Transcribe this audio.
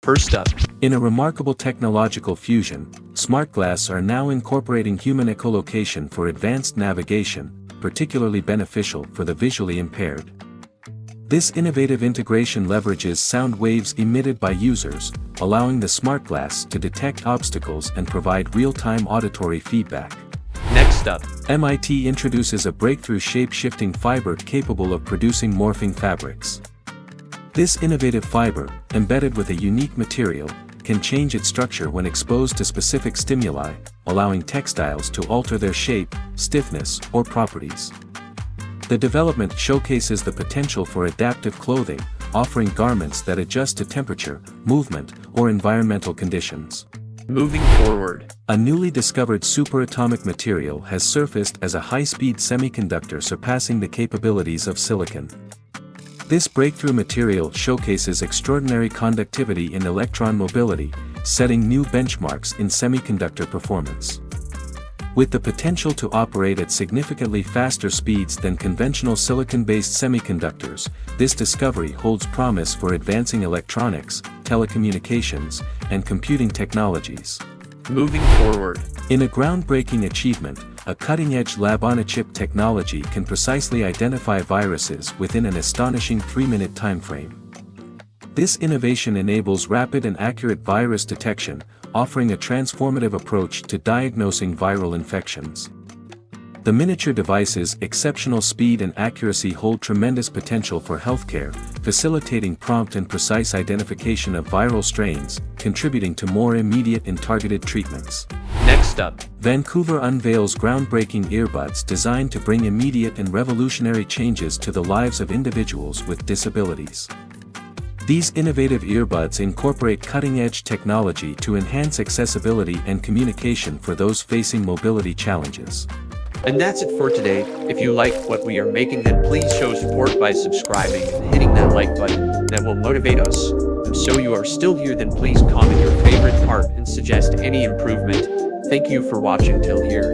First up, In a remarkable technological fusion, Smartglasses are now incorporating human echolocation for advanced navigation, particularly beneficial for the visually impaired. This innovative integration leverages sound waves emitted by users, allowing the Smartglasses to detect obstacles and provide real-time auditory feedback. next up, MIT introduces a breakthrough shape-shifting fiber capable of producing morphing fabrics. This innovative fiber, embedded with a unique material, can change its structure when exposed to specific stimuli, allowing textiles to alter their shape, stiffness, or properties. The development showcases the potential for adaptive clothing, offering garments that adjust to temperature, movement, or environmental conditions. moving forward, A newly discovered superatomic material has surfaced as a high-speed semiconductor surpassing the capabilities of silicon. This breakthrough material showcases extraordinary conductivity in electron mobility, setting new benchmarks in semiconductor performance. With the potential to operate at significantly faster speeds than conventional silicon-based semiconductors, this discovery holds promise for advancing electronics, telecommunications, and computing technologies. moving forward, In a groundbreaking achievement, a cutting-edge lab-on-a-chip technology can precisely identify viruses within an astonishing 3-minute timeframe. This innovation enables rapid and accurate virus detection, offering a transformative approach to diagnosing viral infections. The miniature device's exceptional speed and accuracy hold tremendous potential for healthcare, facilitating prompt and precise identification of viral strains, contributing to more immediate and targeted treatments. next up, Vancouver unveils groundbreaking earbuds designed to bring immediate and revolutionary changes to the lives of individuals with disabilities. These innovative earbuds incorporate cutting-edge technology to enhance accessibility and communication for those facing mobility challenges. and that's it for today. If you like what we are making, then please show support by subscribing and hitting that like button. That will motivate us. So you are still here, then please comment your favorite part and suggest any improvement. Thank you for watching till here.